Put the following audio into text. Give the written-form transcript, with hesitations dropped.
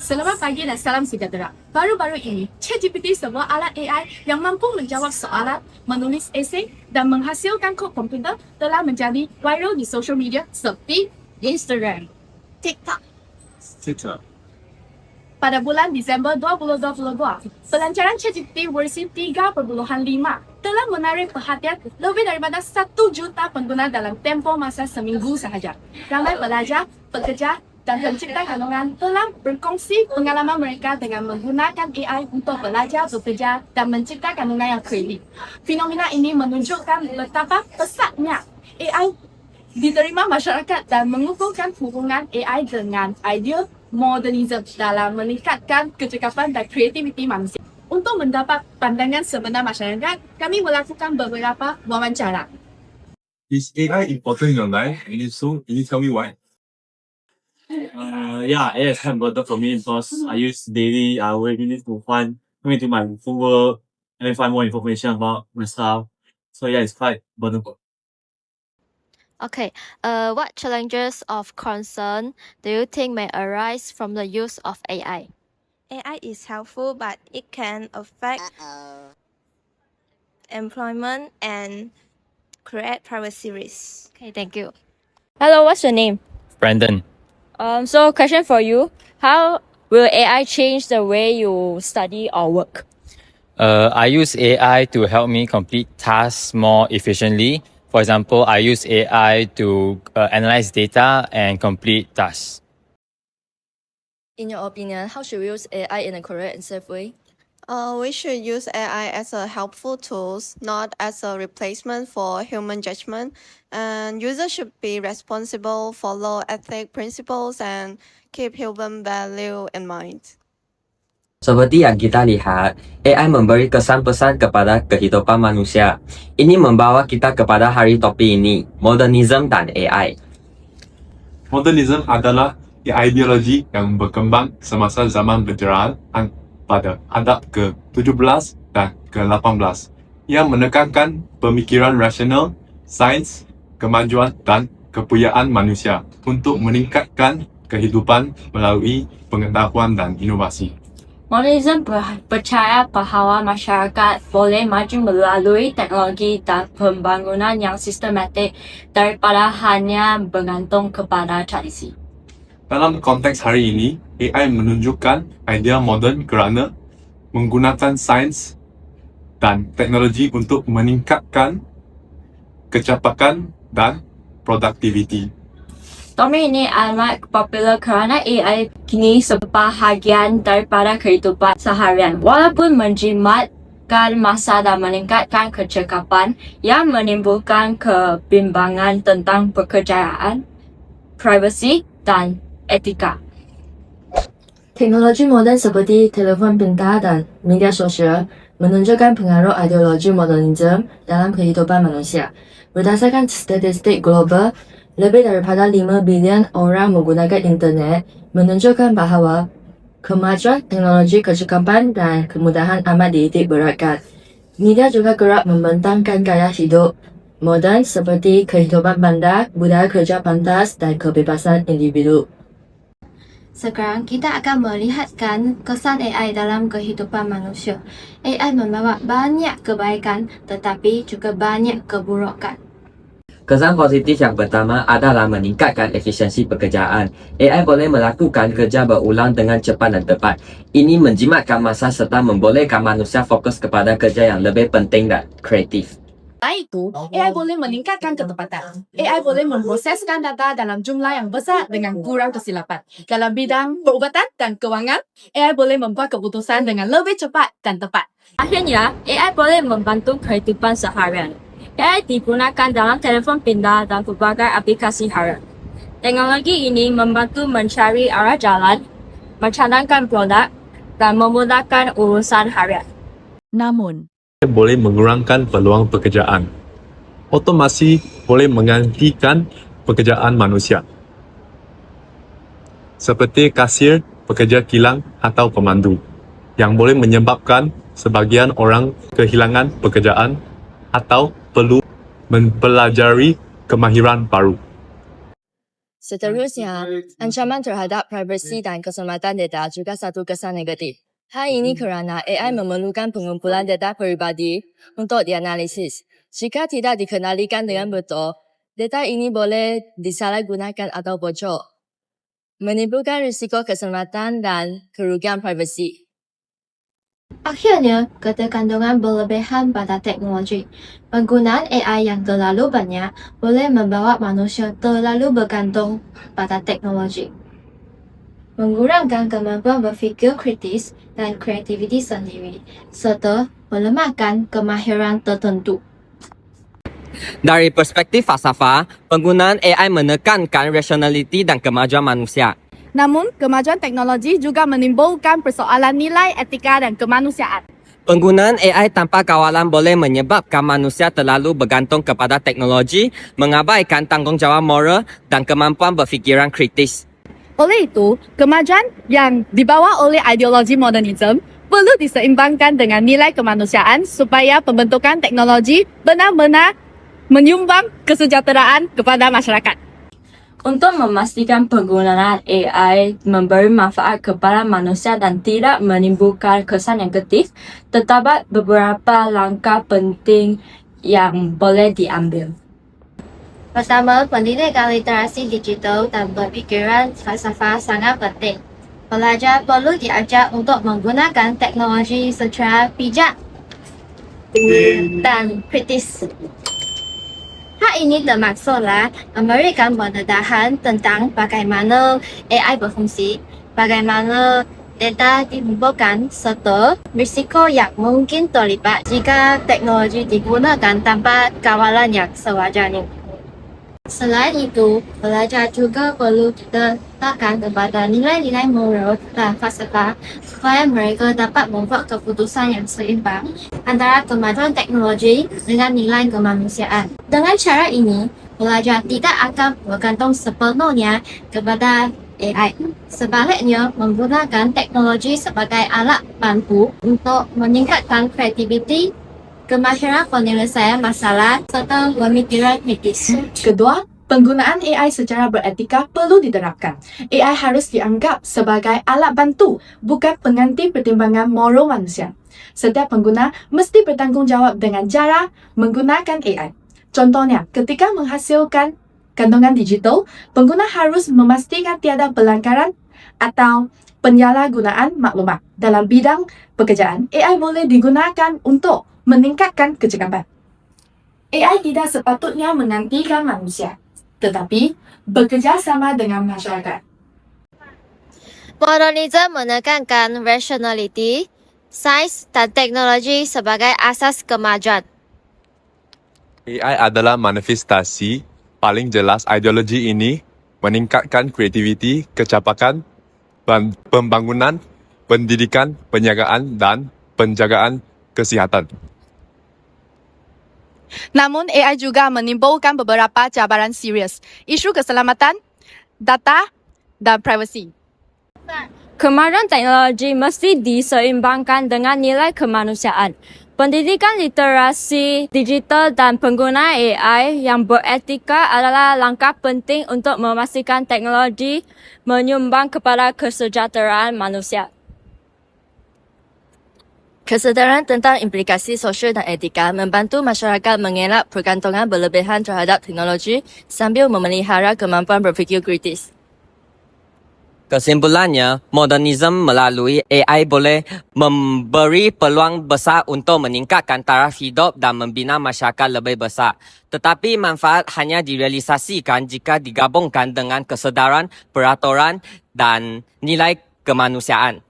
Selamat pagi dan salam sejahtera. Baru-baru ini, ChatGPT sebuah alat AI yang mampu menjawab soalan, menulis esei dan menghasilkan kod komputer telah menjadi viral di social media seperti Instagram, TikTok. Pada bulan Disember 2022, pelancaran ChatGPT versi 3.5 telah menarik perhatian lebih daripada 1 juta pengguna dalam tempoh masa seminggu sahaja. Ramai pelajar, pekerja dan pencipta kandungan telah berkongsi pengalaman mereka dengan menggunakan AI untuk belajar, bekerja dan mencipta kandungan yang kreatif. Fenomena ini menunjukkan betapa pesatnya AI diterima masyarakat dan mengukuhkan hubungan AI dengan idea modernisme dalam meningkatkan kecekapan dan kreativiti manusia. Untuk mendapat pandangan sebenar masyarakat, kami melakukan beberapa wawancara. Is AI important in your life? And if so, can you tell me why? Yeah, it is important for me because I use daily regularly to find into my homework and then find more information about myself. So yeah, it's quite important. Okay, what challenges of concern do you think may arise from the use of AI? AI is helpful, but it can affect employment and create privacy risks. Okay, thank you. Hello, what's your name? Brandon. So question for you. How will AI change the way you study or work? I use AI to help me complete tasks more efficiently. For example, I use AI to analyze data and complete tasks. In your opinion, how should we use AI in a correct and safe way? We should use AI as a helpful tool, not as a replacement for human judgment. And users should be responsible, follow ethic principles, and keep human value in mind. Seperti yang kita lihat, AI memberi kesan pesan kepada kehidupan manusia. Ini membawa kita kepada hari topik ini, modernisme dan AI. Modernism adalah ideologi yang berkembang semasa zaman penjaraan pada abad ke-17 dan ke-18 yang menekankan pemikiran rasional, sains, kemajuan dan kepuyaan manusia untuk meningkatkan kehidupan melalui pengetahuan dan inovasi. Modernism percaya bahawa masyarakat boleh maju melalui teknologi dan pembangunan yang sistematik daripada hanya bergantung kepada tradisi. Dalam konteks hari ini, AI menunjukkan idea moden kerana menggunakan sains dan teknologi untuk meningkatkan kecepatan dan produktiviti. Topik ini amat popular kerana AI kini sebahagian daripada kehidupan seharian. Walaupun menjimatkan masa dan meningkatkan kecekapan yang menimbulkan kebimbangan tentang pekerjaan, privasi dan etika. Teknologi moden seperti telefon pintar dan media sosial menunjukkan pengaruh ideologi modernisme dalam kehidupan manusia. Berdasarkan statistik global, lebih daripada 5 bilion orang menggunakan internet, menunjukkan bahawa kemajuan teknologi kecekapan dan kemudahan amat diitik beratkan. Media juga kerap membentangkan gaya hidup moden seperti kehidupan bandar, budaya kerja pantas dan kebebasan individu. Sekarang kita akan melihatkan kesan AI dalam kehidupan manusia. AI membawa banyak kebaikan tetapi juga banyak keburukan. Kesan positif yang pertama adalah meningkatkan efisiensi pekerjaan. AI boleh melakukan kerja berulang dengan cepat dan tepat. Ini menjimatkan masa serta membolehkan manusia fokus kepada kerja yang lebih penting dan kreatif. Selain itu, AI boleh meningkatkan ketepatan. AI boleh memproseskan data dalam jumlah yang besar dengan kurang kesilapan. Dalam bidang perubatan dan kewangan, AI boleh membuat keputusan dengan lebih cepat dan tepat. Akhirnya, AI boleh membantu kehidupan seharian. AI digunakan dalam telefon pintar dan berbagai aplikasi harian. Teknologi ini membantu mencari arah jalan, mencadangkan produk, dan memudahkan urusan harian. Namun, Boleh mengurangkan peluang pekerjaan. Otomasi boleh menggantikan pekerjaan manusia. Seperti kasir, pekerja kilang atau pemandu yang boleh menyebabkan sebagian orang kehilangan pekerjaan atau perlu mempelajari kemahiran baru. Seterusnya, ancaman terhadap privasi dan keselamatan data juga satu kesan negatif. Hal ini kerana AI memerlukan pengumpulan data peribadi untuk dianalisis. Jika tidak dikenalikan dengan betul, data ini boleh disalahgunakan atau bocor, menimbulkan risiko keselamatan dan kerugian privasi. Akhirnya, ketergantungan berlebihan pada teknologi. Penggunaan AI yang terlalu banyak boleh membawa manusia terlalu bergantung pada teknologi. Mengurangkan kemampuan berfikir kritis dan kreativiti sendiri, serta melemahkan kemahiran tertentu. Dari perspektif falsafah, penggunaan AI menekankan rasionaliti dan kemajuan manusia. Namun, kemajuan teknologi juga menimbulkan persoalan nilai etika dan kemanusiaan. Penggunaan AI tanpa kawalan boleh menyebabkan manusia terlalu bergantung kepada teknologi, mengabaikan tanggungjawab moral dan kemampuan berfikiran kritis. Oleh itu, kemajuan yang dibawa oleh ideologi modernisme perlu diseimbangkan dengan nilai kemanusiaan supaya pembentukan teknologi benar-benar menyumbang kesejahteraan kepada masyarakat. Untuk memastikan penggunaan AI memberi manfaat kepada manusia dan tidak menimbulkan kesan negatif, terdapat beberapa langkah penting yang boleh diambil. Pertama, pendidikan literasi digital dan berfikiran falsafah sangat penting. Pelajar perlu diajar untuk menggunakan teknologi secara bijak dan kritis. Hal ini termaksudlah memberikan pendedahan tentang bagaimana AI berfungsi, bagaimana data dikumpulkan, serta risiko yang mungkin terlibat jika teknologi digunakan tanpa kawalan yang sewajarnya. Selain itu, pelajar juga perlu diletakkan kepada nilai-nilai moral dan falsafah supaya mereka dapat membuat keputusan yang seimbang antara kemajuan teknologi dengan nilai kemanusiaan. Dengan cara ini, pelajar tidak akan bergantung sepenuhnya kepada AI. Sebaliknya, menggunakan teknologi sebagai alat bantu untuk meningkatkan kreativiti, kemahiran penyelesaian masalah serta pemikiran kritis. Kedua, penggunaan AI secara beretika perlu diterapkan. AI harus dianggap sebagai alat bantu, bukan pengganti pertimbangan moral manusia. Setiap pengguna mesti bertanggungjawab dengan cara menggunakan AI. Contohnya, ketika menghasilkan kandungan digital, pengguna harus memastikan tiada pelanggaran atau penyalahgunaan maklumat. Dalam bidang pekerjaan, AI boleh digunakan untuk meningkatkan kecekapan. AI tidak sepatutnya menggantikan manusia, tetapi bekerja sama dengan masyarakat. Modernisme menekankan rationality, sains dan teknologi sebagai asas kemajuan. AI adalah manifestasi paling jelas ideologi ini meningkatkan kreativiti, kecapakan, pembangunan, pendidikan, penjagaan dan penjagaan kesihatan. Namun, AI juga menimbulkan beberapa cabaran serius, isu keselamatan, data, dan privasi. Kemajuan teknologi mesti diseimbangkan dengan nilai kemanusiaan. Pendidikan literasi digital dan penggunaan AI yang beretika adalah langkah penting untuk memastikan teknologi menyumbang kepada kesejahteraan manusia. Kesedaran tentang implikasi sosial dan etika membantu masyarakat mengelak pergantungan berlebihan terhadap teknologi sambil memelihara kemampuan berfikir kritis. Kesimpulannya, modernisme melalui AI boleh memberi peluang besar untuk meningkatkan taraf hidup dan membina masyarakat lebih besar. Tetapi manfaat hanya direalisasikan jika digabungkan dengan kesedaran, peraturan dan nilai kemanusiaan.